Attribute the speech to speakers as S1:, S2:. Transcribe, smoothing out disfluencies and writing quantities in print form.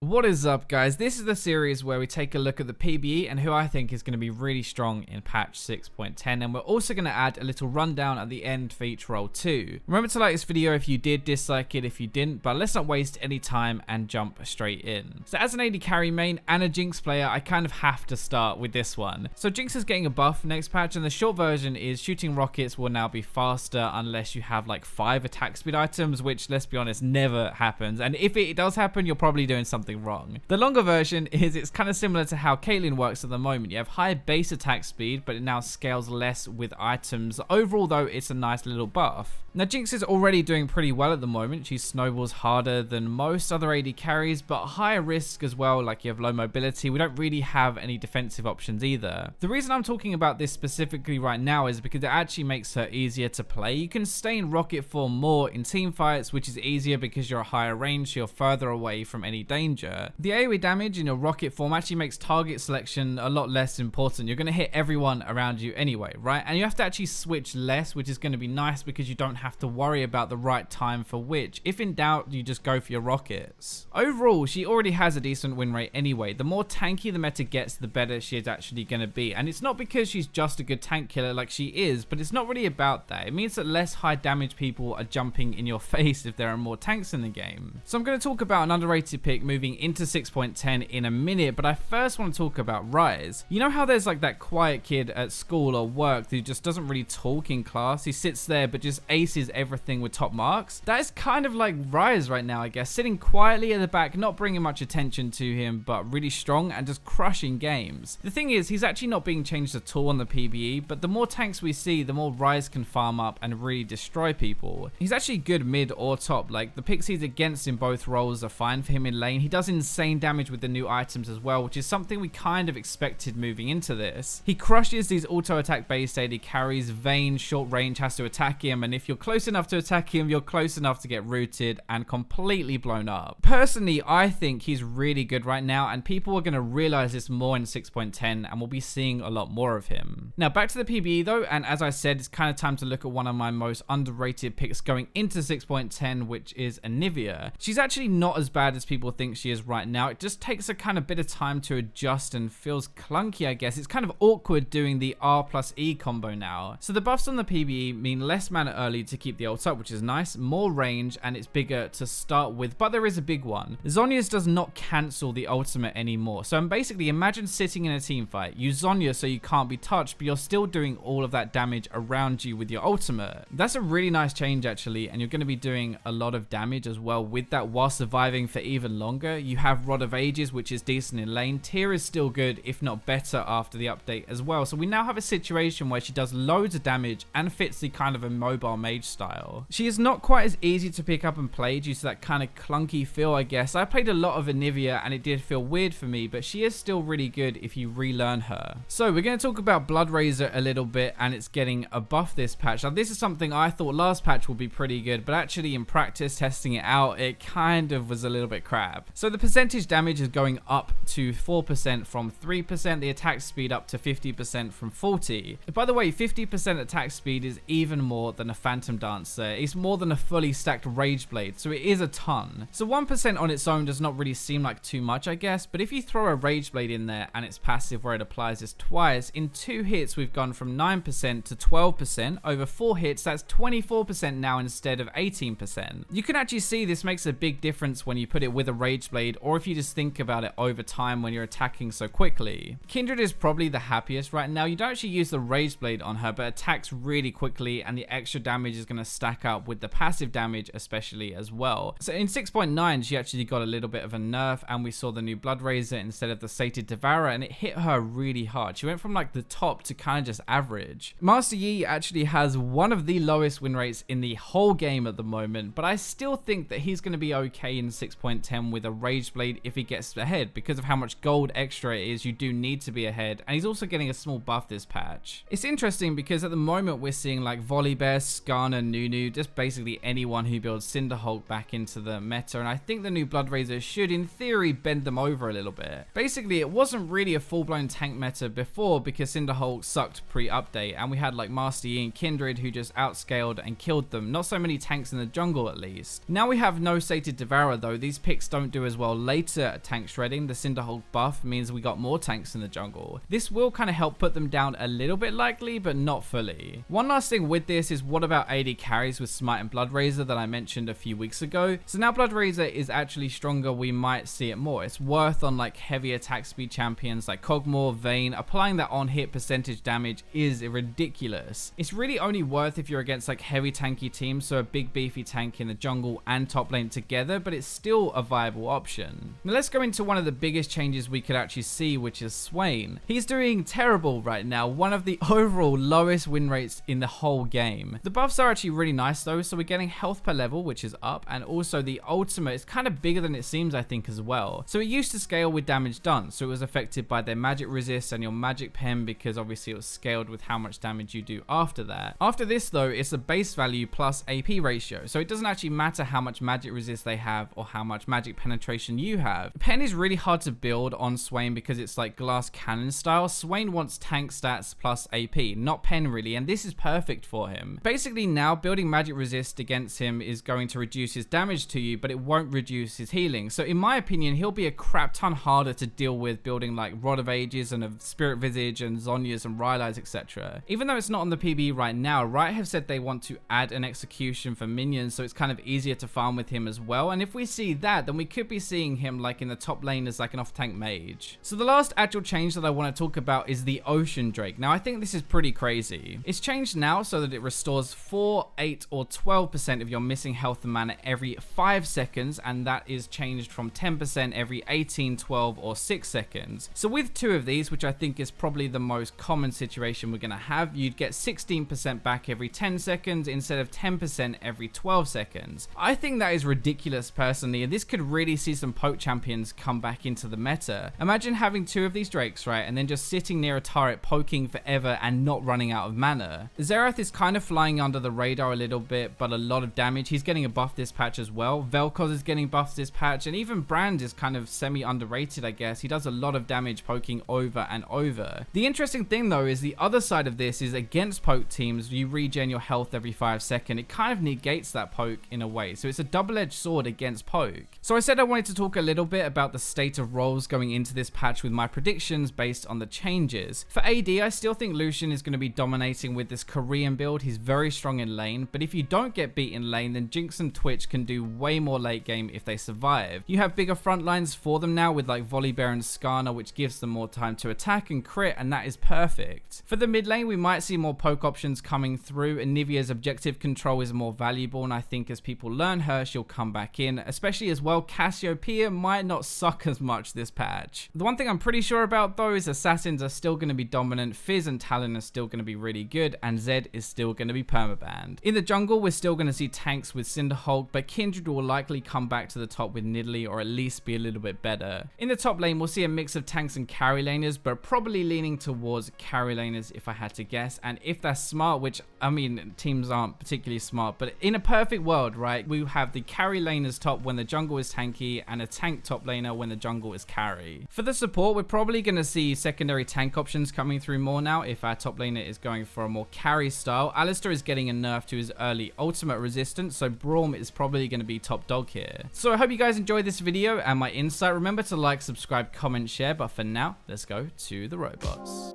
S1: What is up, guys? This is the series where we take a look at the PvE and who I think is going to be really strong in patch 6.10, and we're also going to add a little rundown at the end for each role too. Remember to like this video if you did, dislike it if you didn't, but let's not waste any time and jump straight in. So as an AD carry main and a Jinx player, I kind of have to start with this one. So Jinx is getting a buff next patch, and the short version is shooting rockets will now be faster unless you have like 5 attack speed items, which, let's be honest, never happens, and if it does happen, you're probably doing something wrong. The longer version is it's kind of similar to how Caitlyn works at the moment. You have higher base attack speed, but it now scales less with items. Overall though, it's a nice little buff. Now Jinx is already doing pretty well at the moment. She snowballs harder than most other AD carries, but higher risk as well, like you have low mobility. We don't really have any defensive options either. The reason I'm talking about this specifically right now is because it actually makes her easier to play. You can stay in rocket form more in team fights, which is easier because you're at higher range, so you're further away from any danger. The AoE damage in your rocket form actually makes target selection a lot less important. You're going to hit everyone around you anyway, right? And you have to actually switch less, which is going to be nice because you don't have to worry about the right time for which. If in doubt, you just go for your rockets. Overall, she already has a decent win rate anyway. The more tanky the meta gets, the better she is actually going to be. And it's not because she's just a good tank killer like she is, but it's not really about that. It means that less high damage people are jumping in your face if there are more tanks in the game. So I'm going to talk about an underrated pick moving into 6.10 in a minute, but I first want to talk about Rise. You know how there's like that quiet kid at school or work who just doesn't really talk in class? He sits there but just aces everything with top marks. That is kind of like Rise right now, I guess. Sitting quietly at the back, not bringing much attention to him, but really strong and just crushing games. The thing is, he's actually not being changed at all on the PvE, but the more tanks we see, the more Rise can farm up and really destroy people. He's actually good mid or top. Like, the picks he's against in both roles are fine for him in lane. He does insane damage with the new items as well, which is something we kind of expected moving into this. He crushes these auto attack based AD carries. Vayne short range has to attack him, and if you're close enough to attack him, you're close enough to get rooted and completely blown up. Personally, I think he's really good right now, and people are going to realize this more in 6.10, and we'll be seeing a lot more of him. Now back to the PvE though, and as I said, it's kind of time to look at one of my most underrated picks going into 6.10, which is Anivia. She's actually not as bad as people think she is right now. It just takes a kind of bit of time to adjust and feels clunky, I guess. It's kind of awkward doing the R plus E combo now. So the buffs on the PvE mean less mana early to keep the ult up, which is nice, more range, and it's bigger to start with, but there is a big one. Zhonya's does not cancel the ultimate anymore. So basically, imagine sitting in a team fight. Use Zhonya so you can't be touched, but you're still doing all of that damage around you with your ultimate. That's a really nice change actually, and you're going to be doing a lot of damage as well with that while surviving for even longer. You have Rod of Ages, which is decent in lane. Tyr is still good, if not better, after the update as well. So we now have a situation where she does loads of damage and fits the kind of a mobile mage style. She is not quite as easy to pick up and play due to that kind of clunky feel, I guess. I played a lot of Anivia and it did feel weird for me, but she is still really good if you relearn her. So we're going to talk about Bloodrazor a little bit, and it's getting a buff this patch. Now this is something I thought last patch would be pretty good, but actually in practice testing it out, it kind of was a little bit crap. So the percentage damage is going up to 4% from 3%, the attack speed up to 50% from 40%. By the way, 50% attack speed is even more than a Phantom Dancer. It's more than a fully stacked Rage Blade, so it is a ton. So 1% on its own does not really seem like too much, I guess, but if you throw a Rage Blade in there and its passive where it applies is twice, in 2 hits we've gone from 9% to 12%. Over 4 hits, that's 24% now instead of 18%. You can actually see this makes a big difference when you put it with a Rage Blade, or if you just think about it over time when you're attacking so quickly. Kindred is probably the happiest right now. You don't actually use the Rage Blade on her, but attacks really quickly, and the extra damage is going to stack up with the passive damage especially as well. So in 6.9, she actually got a little bit of a nerf, and we saw the new Bloodrazor instead of the Sated Devourer, and it hit her really hard. She went from like the top to kind of just average. Master Yi actually has one of the lowest win rates in the whole game at the moment, but I still think that he's going to be okay in 6.10 with a Rage Blade if he gets ahead. Because of how much gold extra it is, you do need to be ahead, and he's also getting a small buff this patch. It's interesting because at the moment we're seeing like Volibear, Skarner, Nunu, just basically anyone who builds Cinderhulk back into the meta, and I think the new Bloodrazor should in theory bend them over a little bit. Basically, it wasn't really a full-blown tank meta before because Cinderhulk sucked pre-update, and we had like Master Yi and Kindred who just outscaled and killed them. Not so many tanks in the jungle at least. Now we have no Sated Devourer though. These picks don't do as well later tank shredding. The Cinderhulk buff means we got more tanks in the jungle. This will kind of help put them down a little bit likely, but not fully. One last thing with this is what about AD carries with Smite and Blood Razor that I mentioned a few weeks ago. So now Blood Razor is actually stronger, we might see it more. It's worth on like heavy attack speed champions like Kog'Maw, Vayne. Applying that on hit percentage damage is ridiculous. It's really only worth if you're against like heavy tanky teams, so a big beefy tank in the jungle and top lane together, but it's still a viable option. Now let's go into one of the biggest changes we could actually see, which is Swain. He's doing terrible right now, one of the overall lowest win rates in the whole game. The buffs are actually really nice though, so we're getting health per level, which is up, and also the ultimate is kind of bigger than it seems, I think, as well. So it used to scale with damage done, so it was affected by their magic resist and your magic pen, because obviously it was scaled with how much damage you do after that. After this though, it's a base value plus AP ratio, so it doesn't actually matter how much magic resist they have or how much magic penetration you have. Pen is really hard to build on Swain because it's like glass cannon style. Swain wants tank stats plus AP, not pen really, and this is perfect for him. Basically now building magic resist against him is going to reduce his damage to you, but it won't reduce his healing. So in my opinion, he'll be a crap ton harder to deal with building like Rod of Ages and a Spirit Visage and Zhonya's and Rylai's, etc. Even though it's not on the PB right now, Riot have said they want to add an execution for minions, so it's kind of easier to farm with him as well. And if we see that, then we could be seeing him like in the top lane as like an off-tank mage. So the last actual change that I want to talk about is the Ocean Drake. Now I think this is pretty crazy. It's changed now so that it restores 4, 8 or 12% of your missing health and mana every 5 seconds, and that is changed from 10% every 18, 12 or 6 seconds. So with 2 of these, which I think is probably the most common situation we're going to have, you'd get 16% back every 10 seconds instead of 10% every 12 seconds. I think that is ridiculous personally, and this could really see some poke champions come back into the meta. Imagine having 2 of these Drakes, right, and then just sitting near a turret poking forever and not running out of mana. Xerath is kind of flying under the radar a little bit, but a lot of damage. He's getting a buff this patch as well. Vel'Koz is getting buffs this patch, and even Brand is kind of semi underrated, I guess. He does a lot of damage poking over and over. The interesting thing though is the other side of this is against poke teams, you regen your health every 5 seconds. It kind of negates that poke in a way, so it's a double-edged sword against poke. So I said I wanted to talk a little bit about the state of roles going into this patch with my predictions based on the changes. For AD, I still think Lucian is going to be dominating with this Korean build. He's very strong in lane, but if you don't get beat in lane, then Jinx and Twitch can do way more late game if they survive. You have bigger front lines for them now with like Volibear and Skarner, which gives them more time to attack and crit, and that is perfect. For the mid lane, we might see more poke options coming through, and Nivea's objective control is more valuable, and I think as people learn her, she'll come back in, especially as well Cassiopeia might not suck as much this patch. The one thing I'm pretty sure about though is assassins are still going to be dominant, Fizz and Talon are still going to be really good, and Zed is still going to be permabanned. In the jungle, we're still going to see tanks with Cinderhulk, but Kindred will likely come back to the top with Nidalee, or at least be a little bit better. In the top lane, we'll see a mix of tanks and carry laners, but probably leaning towards carry laners if I had to guess, and if that's smart, which I mean teams aren't particularly smart, but in a perfect world, right, we have the carry laners top when the jungle is tanky and a tank top laner when the jungle is carry. For the support, we're probably going to see secondary tank options coming through more now if our top laner is going for a more carry style. Alistar is getting a nerf to his early ultimate resistance, so Braum is probably going to be top dog here. So I hope you guys enjoyed this video and my insight. Remember to like, subscribe, comment, share, but for now, let's go to the robots.